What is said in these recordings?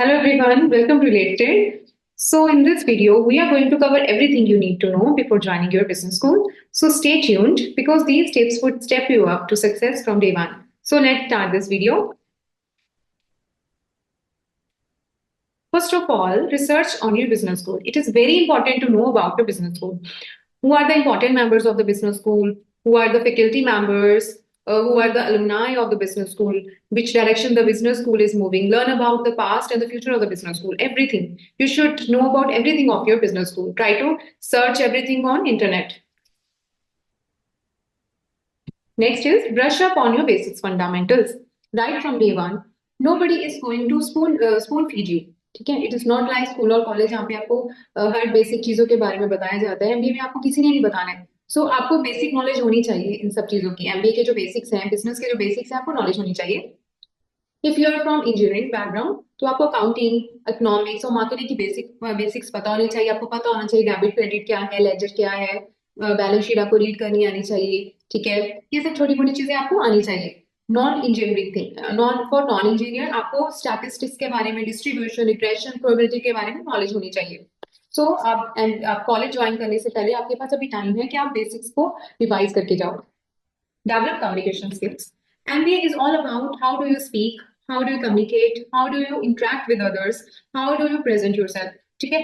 Hello everyone, welcome to Related. So in this video, we are going to cover everything you need to know before joining your business school. So stay tuned because these tips would step you up to success from day one. So let's start this video. First of all, research on your business school. It is very important to know about your business school. Who are the important members of the business school? Who are the faculty members? Who are the alumni of the business school? Which direction the business school is moving? Learn about the past and the future of the business school. Everything. You should know about everything of your business school. Try to search everything on internet. Next is brush up on your basics fundamentals. Right from day one, nobody is going to spoon feed you. ठीक है, it is not like school और college जहाँ पे आपको हर basic चीजों के बारे में बताया जाता है। एमबीए में आपको किसी ने नहीं बताना है। सो आपको बेसिक नॉलेज होनी चाहिए इन सब चीजों की। एमबीए के जो बेसिक्स हैं, बिजनेस के जो बेसिक्स हैं, आपको नॉलेज होनी चाहिए। If you are from engineering background तो आपको अकाउंटिंग, इकोनॉमिक्स और मार्केटिंग की बेसिक्स पता होनी चाहिए। आपको पता होना चाहिए डेबिट क्रेडिट क्या है, लेजर क्या है, बैलेंस शीट आपको रीड करनी आनी चाहिए। ठीक है, ये सब छोटी मोटी चीजें आपको आनी चाहिए। Non engineering thing, non engineer आपको स्टैटिस्टिक्स के बारे में, डिस्ट्रीब्यूशन, रिग्रेशन, प्रोबेबिलिटी के बारे में नॉलेज होनी चाहिए। सो आप कॉलेज ज्वाइन करने से पहले आपके पास अभी टाइम है कि आप बेसिक्स को रिवाइज करके जाओ। Develop communication skills. MBA is all about how do you speak, how do you communicate, how do you interact with others, how do you present yourself. ठीक है,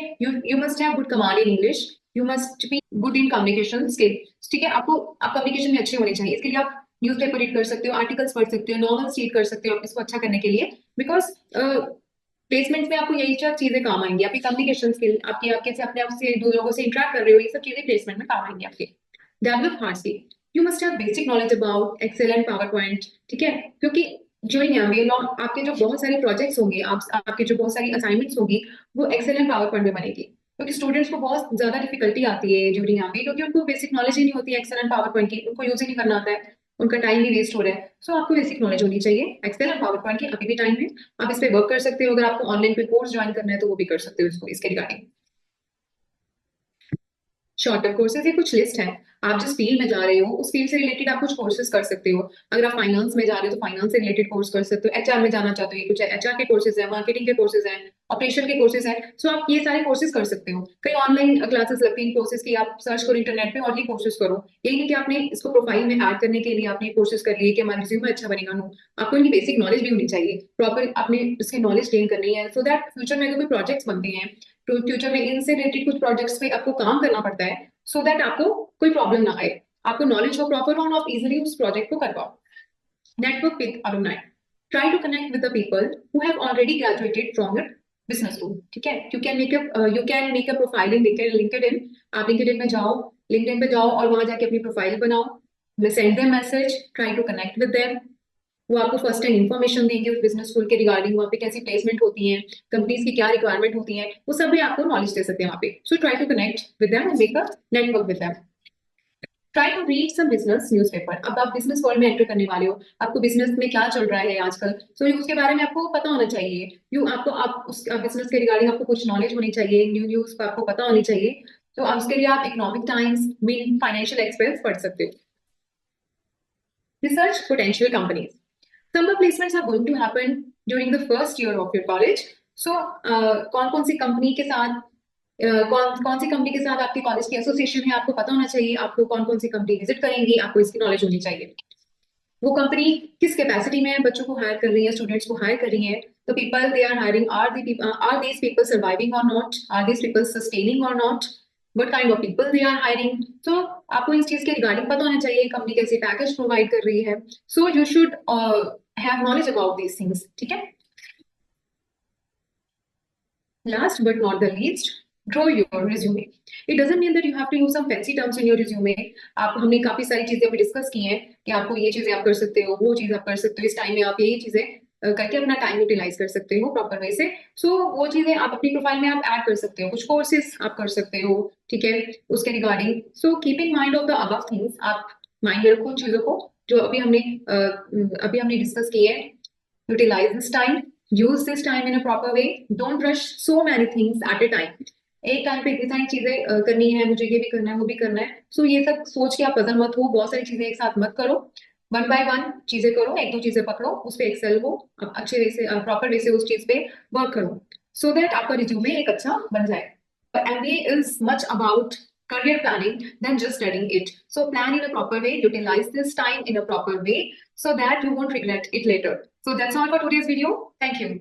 you must have good command in English, you must be good in communication skills. ठीक है, आप communication में अच्छे होने चाहिए। इसके लिए आप न्यूज़पेपर रीड कर सकते हो, आर्टिकल्स पढ़ सकते हो, नॉवेल्स रीड कर सकते हो इसको अच्छा करने के लिए। बिकॉज प्लेसमेंट में आपको यही सब चीजें काम आएंगी। आपकी कम्युनिकेशन स्किल, आपकी आपके से अपने आप से दो लोगों से इंटरेक्ट कर रहे हो, ये सब चीजें प्लेसमेंट में काम आएंगी आपके। Develop hard skill. You must have basic knowledge about Excel and PowerPoint. ठीक है, क्योंकि ड्यूरिंग एमबीए आपके जो बहुत सारे प्रोजेक्ट्स होंगे, आपके जो बहुत सारी असाइनमेंट्स होंगी, वो एक्सेल एंड पावर पॉइंट में बनेगी। क्योंकि स्टूडेंट्स को बहुत ज्यादा डिफिकल्टी आती है ड्यूरिंग एमबीए, क्योंकि उनको बेसिक नॉलेज ही नहीं होती है एक्सेल एंड पावर पॉइंट की, उनको यूज ही नहीं करना आता है, उनका टाइम भी वेस्ट हो रहा है। सो आपको बेसिक नॉलेज होनी चाहिए एक्सेल एंड पावर पॉइंट की। अभी भी टाइम है, आप इस पे वर्क कर सकते हो। अगर आपको ऑनलाइन कोई कोर्स ज्वाइन करना है तो वो भी कर सकते हो इसको, इसके रिगार्डिंग। शॉर्ट टर्म कोर्सेज ये कुछ लिस्ट है। आप जिस फील्ड में जा रहे हो उस फील्ड से रिलेटेड आप कुछ कोर्सेज कर सकते हो। अगर आप फाइनेंस में जा रहे हो तो फाइनेंस से रिलेटेड कोर्स कर सकते हो। एचआर में जाना चाहते हो, ये कुछ एचआर के कोर्सेज है, मार्केटिंग के कोर्सेज हैं, ऑपरेशन के कोर्सेज हैं। सो आप ये सारे कोर्सेज कर सकते हो। कई ऑनलाइन क्लासेस लगती हैं कोर्सेज की, आप सर्च करो इंटरनेट पे और ये कोर्सेज करो। यही नहीं कि आपने इसको प्रोफाइल में ऐड करने के लिए आपने कोर्सेज कर लिए कि हमारा रिज्यूमे अच्छा बनेगा। नो, आपको इनकी बेसिक नॉलेज भी होनी चाहिए। प्रॉपर आपने इसकी नॉलेज गेन करनी है सो दैट फ्यूचर में अगर कोई प्रोजेक्ट्स बनते हैं तो फ्यूचर में इनसे रिलेटेड कुछ प्रोजेक्ट्स पे आपको काम करना पड़ता है, सो दैट आपको कोई प्रॉब्लम ना आए। आपको नॉलेज हो प्रॉपर और आप इजीली उस प्रोजेक्ट को कर पाओ। Network with alumni. Try to connect with the people who have already graduated from your business school. ठीक है, you can make a profile in LinkedIn. आप LinkedIn में जाओ, LinkedIn पे जाओ और वहां जाके अपनी प्रोफाइल बनाओ। send them message, try to connect with them. वो आपको फर्स्ट टाइम इन्फॉर्मेशन देंगे उस बिजनेस स्कूल के रिगार्डिंग, वहाँ पे कैसी प्लेसमेंट होती है, कंपनीज की क्या रिक्वायरमेंट होती है, वो सब भी आपको नॉलेज दे सकते हैं वहाँ पे। So try to connect with them and make a network with them. Try to read some business newspaper. अब आप बिजनेस वर्ल्ड में एंटर करने वाले हो, आपको बिजनेस में क्या चल रहा है आजकल, सो उसके बारे में आपको पता होना चाहिए। यू आपको आप उस बिजनेस के रिगार्डिंग आपको कुछ नॉलेज होनी चाहिए, न्यूज आपको पता होनी चाहिए। तो उसके लिए आप economic times, main financial express पढ़ सकते हो। Research potential companies. Summer placements are going to happen during the first year of your college. So, कौन कौन सी कंपनी के साथ कौन कौन सी कंपनी के साथ आपके कॉलेज की एसोसिएशन है, आपको पता होना चाहिए। आपको कौन कौन सी कंपनी विजिट करेंगी, आपको इसकी नॉलेज होनी चाहिए। वो कंपनी किस कैपेसिटी में बच्चों को हायर कर रही है, स्टूडेंट्स को हायर कर रही है। तो people they are hiring, are these people surviving or not, are these people sustaining or not, what kind of people they are hiring. तो आपको इस चीज के रिगार्डिंग पता होना चाहिए कंपनी कैसे पैकेज प्रोवाइड कर रही है। So you should have knowledge about these things. ठीक है, last but not the least, draw your resume. It doesn't mean that you have to use some fancy terms in your resume. आप हमने काफी सारी चीजें अभी डिस्कस की हैं कि आपको ये चीजें आप कर सकते हो, वो चीज आप कर सकते हो, इस टाइम में आप ये चीजें करके अपना टाइम यूटिलाइज कर सकते हो प्रॉपर वे से। सो वो चीजें आप अपनी प्रोफाइल में आप ऐड कर सकते हो, कुछ कोर्सेज आप कर सकते हो। ठीक है, उसके regarding. So keeping mind of the above things, आप माइंड में रखो उन चीजों को जो अभी हमने डिस्कस की है। Utilize this time, use this time in a proper way. Don't rush so many things at a time. एक टाइम पे इतनी सारी चीजें करनी है, मुझे ये भी करना है, वो भी करना है। सो ये सब सोच के आप पजल मत हो, बहुत सारी चीजें एक साथ मत करो। वन बाय वन चीजें करो, एक दो चीजें पकड़ो, उस पे एक्सेल हो, अच्छे वे से प्रॉपर वे से उस चीज पे वर्क करो, सो दैट आपका रिज्यूमे एक अच्छा बन जाए. MBA is much about career planning than just studying it. So plan in a proper way, utilize this time in a proper way so that you won't regret it later. So that's all for today's video. Thank you.